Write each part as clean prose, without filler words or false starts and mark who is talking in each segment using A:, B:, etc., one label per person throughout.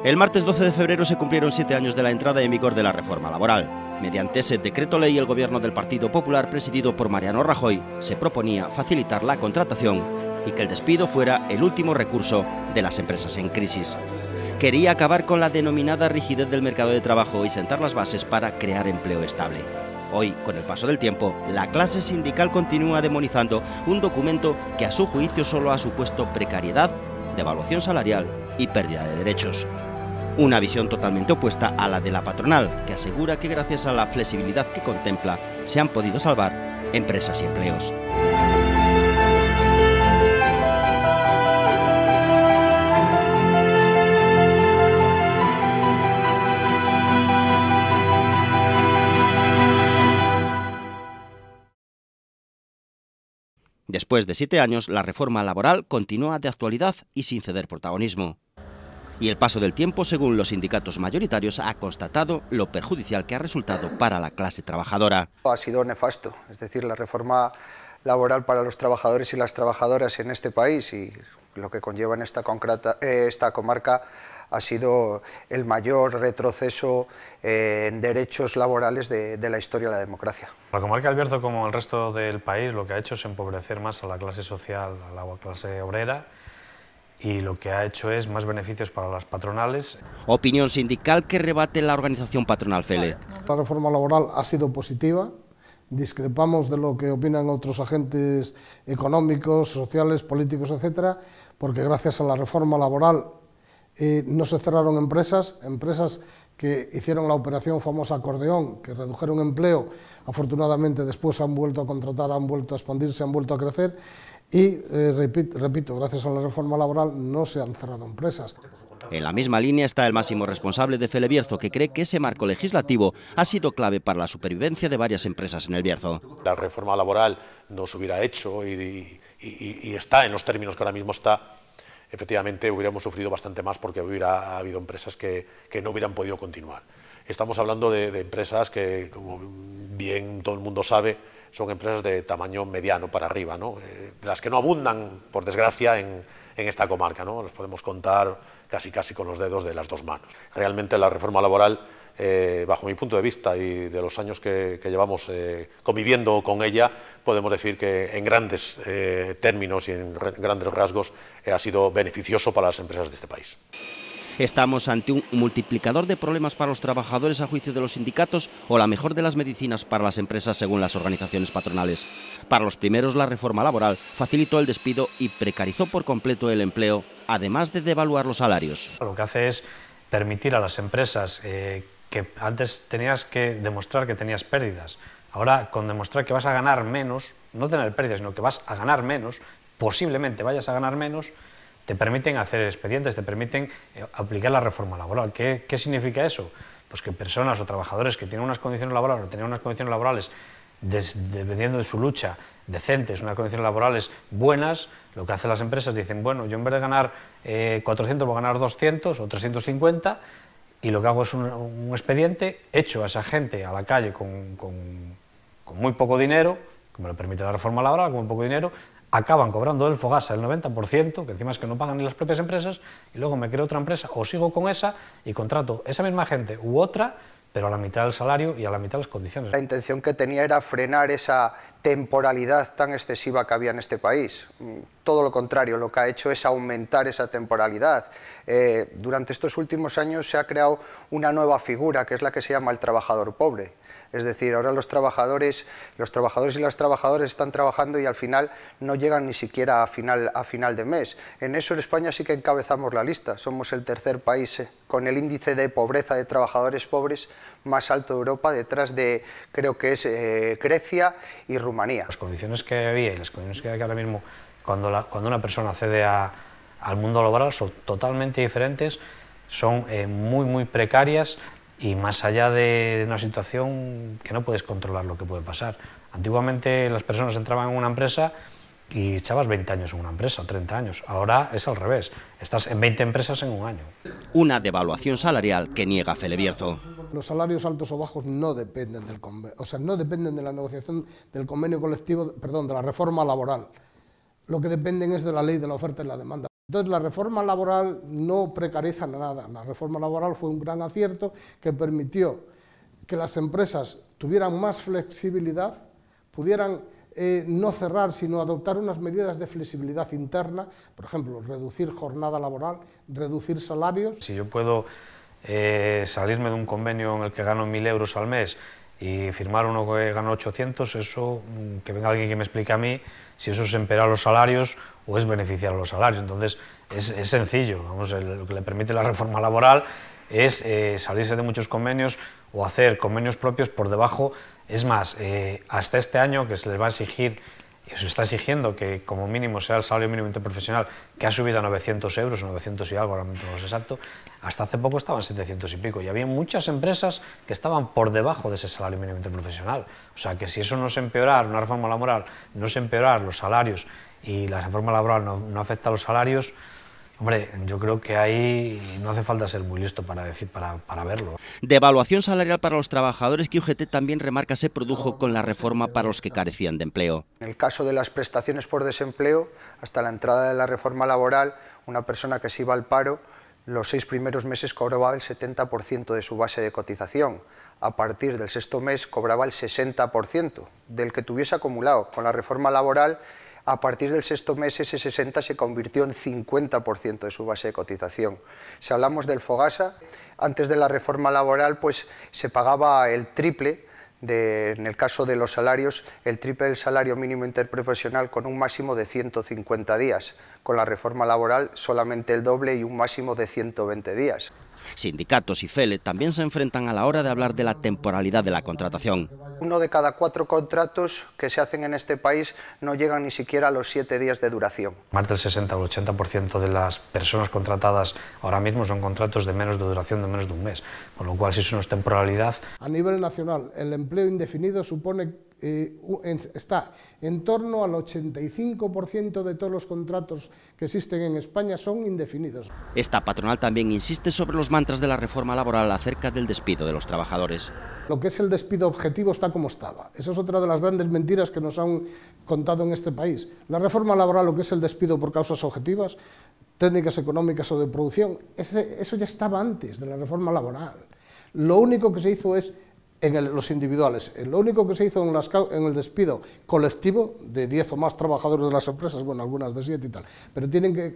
A: El martes 12 de febrero se cumplieron 7 años de la entrada en vigor de la reforma laboral. Mediante ese decreto ley, el gobierno del Partido Popular, presidido por Mariano Rajoy, se proponía facilitar la contratación y que el despido fuera el último recurso de las empresas en crisis. Quería acabar con la denominada rigidez del mercado de trabajo y sentar las bases para crear empleo estable. Hoy, con el paso del tiempo, la clase sindical continúa demonizando un documento que a su juicio solo ha supuesto precariedad, devaluación salarial y pérdida de derechos. Una visión totalmente opuesta a la de la patronal, que asegura que gracias a la flexibilidad que contempla se han podido salvar empresas y empleos. Después de 7 años, la reforma laboral continúa de actualidad y sin ceder protagonismo. Y el paso del tiempo, según los sindicatos mayoritarios, ha constatado lo perjudicial que ha resultado para la clase trabajadora.
B: Ha sido nefasto, es decir, la reforma laboral para los trabajadores y las trabajadoras en este país y lo que conlleva en esta comarca ha sido el mayor retroceso en derechos laborales de la historia de la democracia.
C: La comarca del Bierzo, como el resto del país, lo que ha hecho es empobrecer más a la clase social, a la clase obrera, y lo que ha hecho es más beneficios para las patronales.
A: Opinión sindical que rebate la organización patronal FELE.
D: La reforma laboral ha sido positiva, discrepamos de lo que opinan otros agentes económicos, sociales, políticos, etcétera, porque gracias a la reforma laboral no se cerraron empresas que hicieron la operación famosa acordeón, que redujeron empleo, afortunadamente después han vuelto a contratar, han vuelto a expandirse, han vuelto a crecer y, repito, gracias a la reforma laboral no se han cerrado empresas.
A: En la misma línea está el máximo responsable de FELE Bierzo, que cree que ese marco legislativo ha sido clave para la supervivencia de varias empresas en el Bierzo.
E: La reforma laboral no se hubiera hecho y está en los términos que ahora mismo está, efectivamente hubiéramos sufrido bastante más porque hubiera habido empresas que no hubieran podido continuar. Estamos hablando de empresas que, como bien todo el mundo sabe, son empresas de tamaño mediano para arriba, ¿no? Las que no abundan, por desgracia, en esta comarca, ¿no? Los podemos contar casi con los dedos de las dos manos. Realmente la reforma laboral, bajo mi punto de vista y de los años que llevamos conviviendo con ella, podemos decir que en grandes términos y en grandes rasgos ha sido beneficioso para las empresas de este país.
A: ¿Estamos ante un multiplicador de problemas para los trabajadores a juicio de los sindicatos o la mejor de las medicinas para las empresas según las organizaciones patronales? Para los primeros, la reforma laboral facilitó el despido y precarizó por completo el empleo, además de devaluar los salarios.
C: Lo que hace es permitir a las empresas que antes tenías que demostrar que tenías pérdidas. Ahora, con demostrar que vas a ganar menos, no tener pérdidas, sino que vas a ganar menos, posiblemente vayas a ganar menos, te permiten hacer expedientes, te permiten aplicar la reforma laboral. ¿Qué significa eso? Pues que personas o trabajadores que tienen unas condiciones laborales o tenían unas condiciones laborales, dependiendo de su lucha, decentes, unas condiciones laborales buenas, lo que hacen las empresas, dicen, bueno, yo en vez de ganar 400 voy a ganar 200 o 350, y lo que hago es un expediente, echo a esa gente a la calle con muy poco dinero, como le permite la reforma laboral, con muy poco dinero, acaban cobrando del Fogasa el 90%, que encima es que no pagan ni las propias empresas, y luego me creo otra empresa o sigo con esa y contrato esa misma gente u otra, pero a la mitad del salario y a la mitad de las condiciones.
B: La intención que tenía era frenar esa temporalidad tan excesiva que había en este país. Todo lo contrario, lo que ha hecho es aumentar esa temporalidad. Durante estos últimos años se ha creado una nueva figura, que es la que se llama el trabajador pobre. Es decir, ahora los trabajadores y las trabajadoras están trabajando y al final no llegan ni siquiera a final de mes. En eso en España sí que encabezamos la lista. Somos el tercer país con el índice de pobreza de trabajadores pobres más alto de Europa, detrás de, creo que es Grecia y Rumanía.
C: Las condiciones que había y las condiciones que hay ahora mismo cuando una persona accede al mundo laboral son totalmente diferentes, son muy precarias, y más allá de una situación que no puedes controlar lo que puede pasar. Antiguamente las personas entraban en una empresa y echabas 20 años en una empresa, o 30 años. Ahora es al revés, estás en 20 empresas en un año.
A: Una devaluación salarial que niega FELE Bierzo.
D: Los salarios altos o bajos no dependen del convenio, o sea, no dependen de la negociación del convenio colectivo, perdón, de la reforma laboral. Lo que dependen es de la ley de la oferta y la demanda. Entonces, la reforma laboral no precariza nada. La reforma laboral fue un gran acierto que permitió que las empresas tuvieran más flexibilidad, pudieran no cerrar, sino adoptar unas medidas de flexibilidad interna, por ejemplo, reducir jornada laboral, reducir salarios.
C: Si yo puedo salirme de un convenio en el que gano 1.000 euros al mes y firmar uno que gano 800, eso, que venga alguien que me explique a mí si eso es empeorar los salarios o es beneficiar a los salarios. Entonces, es sencillo, vamos, lo que le permite la reforma laboral es salirse de muchos convenios o hacer convenios propios por debajo. Es más, hasta este año que se les va a exigir, y se está exigiendo que como mínimo sea el salario mínimo interprofesional, que ha subido a 900 euros, 900 y algo, ahora no tengo exacto, hasta hace poco estaban 700 y pico, y había muchas empresas que estaban por debajo de ese salario mínimo interprofesional. O sea que si eso no es empeorar, una reforma laboral, no es empeorar los salarios y la reforma laboral no afecta a los salarios, hombre, yo creo que ahí no hace falta ser muy listo para verlo.
A: Devaluación salarial para los trabajadores que UGT también remarca se produjo con la reforma para los que carecían de empleo.
B: En el caso de las prestaciones por desempleo, hasta la entrada de la reforma laboral, una persona que se iba al paro, los 6 primeros meses cobraba el 70% de su base de cotización. A partir del 6º mes cobraba el 60% del que tuviese acumulado. Con la reforma laboral, a partir del 6º mes ese 60 se convirtió en 50% de su base de cotización. Si hablamos del Fogasa, antes de la reforma laboral pues se pagaba el triple, en el caso de los salarios, el triple del salario mínimo interprofesional con un máximo de 150 días. Con la reforma laboral solamente el doble y un máximo de 120 días.
A: Sindicatos y FELE también se enfrentan a la hora de hablar de la temporalidad de la contratación.
B: 1 de cada 4 contratos que se hacen en este país no llegan ni siquiera a los 7 días de duración.
C: Más del 60 o 80% de las personas contratadas ahora mismo son contratos de menos de duración de menos de un mes, con lo cual si eso no es temporalidad.
D: A nivel nacional, el empleo indefinido supone está en torno al 85% de todos los contratos que existen en España son indefinidos.
A: Esta patronal también insiste sobre los mantras de la reforma laboral acerca del despido de los trabajadores.
D: Lo que es el despido objetivo está como estaba. Esa es otra de las grandes mentiras que nos han contado en este país. La reforma laboral, lo que es el despido por causas objetivas, técnicas económicas o de producción, eso ya estaba antes de la reforma laboral. Lo único que se hizo es en los individuales. Lo único que se hizo en el despido colectivo de 10 o más trabajadores de las empresas, bueno, algunas de 7 y tal, pero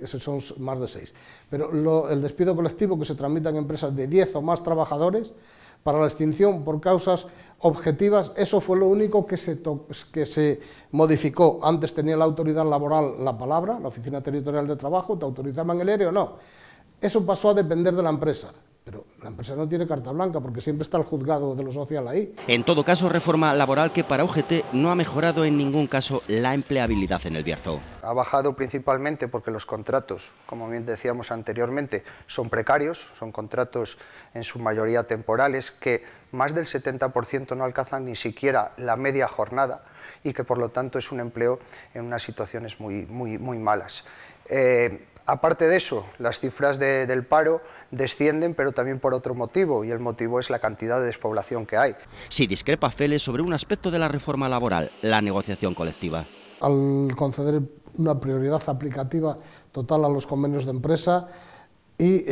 D: son más de 6. Pero el despido colectivo que se tramita en empresas de 10 o más trabajadores para la extinción por causas objetivas, eso fue lo único que se modificó. Antes tenía la autoridad laboral la palabra, la Oficina Territorial de Trabajo, te autorizaban el ERE o no. Eso pasó a depender de la empresa. Pero la empresa no tiene carta blanca porque siempre está el juzgado de lo social ahí.
A: En todo caso, reforma laboral que para UGT no ha mejorado en ningún caso la empleabilidad en el Bierzo.
B: Ha bajado principalmente porque los contratos, como bien decíamos anteriormente, son precarios, son contratos en su mayoría temporales que más del 70% no alcanzan ni siquiera la media jornada y que por lo tanto es un empleo en unas situaciones muy malas. Aparte de eso, las cifras del paro descienden, pero también por otro motivo, y el motivo es la cantidad de despoblación que hay.
A: Sí discrepa FELE sobre un aspecto de la reforma laboral, la negociación colectiva.
D: Al conceder una prioridad aplicativa total a los convenios de empresa y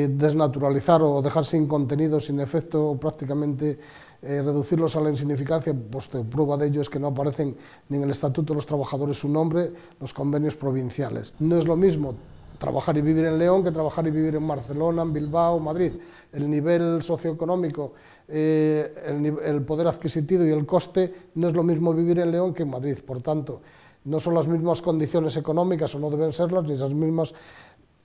D: desnaturalizar o dejar sin contenido, sin efecto, o prácticamente reducirlos a la insignificancia, pues prueba de ello es que no aparecen ni en el Estatuto de los Trabajadores su nombre, los convenios provinciales. No es lo mismo trabajar y vivir en León que trabajar y vivir en Barcelona, en Bilbao, Madrid. El nivel socioeconómico, el poder adquisitivo y el coste no es lo mismo vivir en León que en Madrid. Por tanto, no son las mismas condiciones económicas o no deben serlas, ni las mismas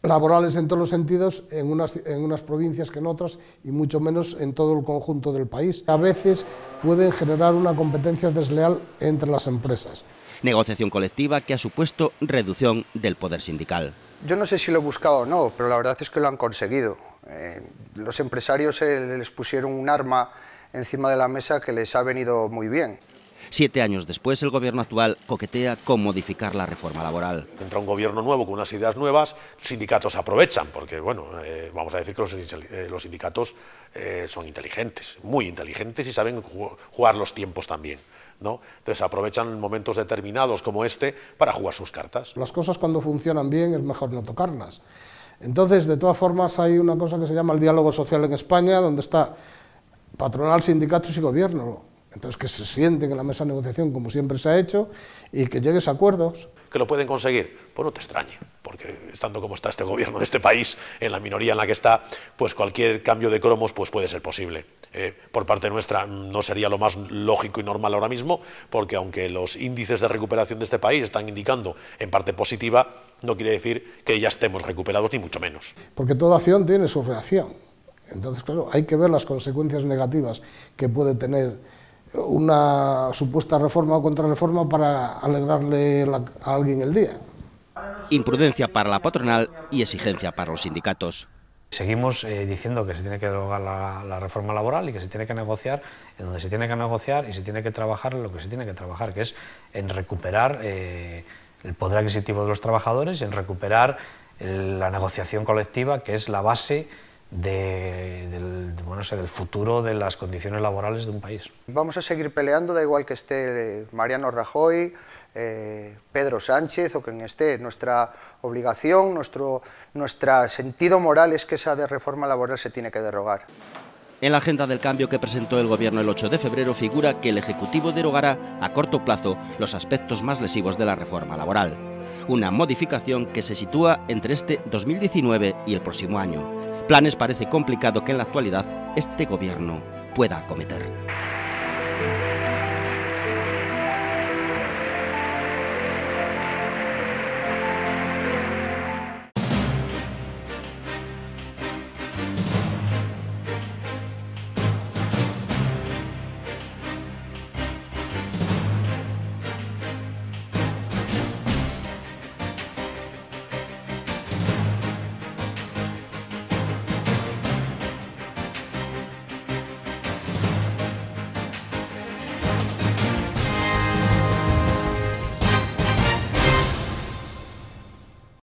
D: laborales en todos los sentidos en unas provincias que en otras y mucho menos en todo el conjunto del país. A veces pueden generar una competencia desleal entre las empresas.
A: Negociación colectiva que ha supuesto reducción del poder sindical.
B: Yo no sé si lo buscaba o no, pero la verdad es que lo han conseguido. Los empresarios les pusieron un arma encima de la mesa que les ha venido muy bien.
A: 7 años después, el gobierno actual coquetea con modificar la reforma laboral.
E: Entra un gobierno nuevo con unas ideas nuevas, sindicatos aprovechan, porque bueno, vamos a decir que los sindicatos son inteligentes, muy inteligentes y saben jugar los tiempos también, ¿no? Entonces aprovechan momentos determinados como este para jugar sus cartas.
D: Las cosas cuando funcionan bien es mejor no tocarlas. Entonces, de todas formas, hay una cosa que se llama el diálogo social en España, donde está patronal, sindicatos y gobierno. Entonces, que se sienten en la mesa de negociación, como siempre se ha hecho, y que llegues a acuerdos.
E: ¿Que lo pueden conseguir? Pues no te extrañe, porque estando como está este gobierno de este país, en la minoría en la que está, pues cualquier cambio de cromos pues puede ser posible. Por parte nuestra no sería lo más lógico y normal ahora mismo, porque aunque los índices de recuperación de este país están indicando en parte positiva, no quiere decir que ya estemos recuperados, ni mucho menos.
D: Porque toda acción tiene su reacción. Entonces, claro, hay que ver las consecuencias negativas que puede tener una supuesta reforma o contrarreforma para alegrarle a alguien el día.
A: Imprudencia para la patronal y exigencia para los sindicatos.
C: Seguimos diciendo que se tiene que derogar la reforma laboral y que se tiene que negociar en donde se tiene que negociar y se tiene que trabajar en lo que se tiene que trabajar, que es en recuperar el poder adquisitivo de los trabajadores y en recuperar la negociación colectiva, que es la base del futuro de las condiciones laborales de un país.
B: Vamos a seguir peleando, da igual que esté Mariano Rajoy, Pedro Sánchez o quien esté. Nuestra obligación, nuestro sentido moral es que esa reforma laboral se tiene que derogar.
A: En la agenda del cambio que presentó el Gobierno el 8 de febrero figura que el Ejecutivo derogará a corto plazo los aspectos más lesivos de la reforma laboral. Una modificación que se sitúa entre este 2019 y el próximo año. Planes parece complicado que en la actualidad este Gobierno pueda acometer.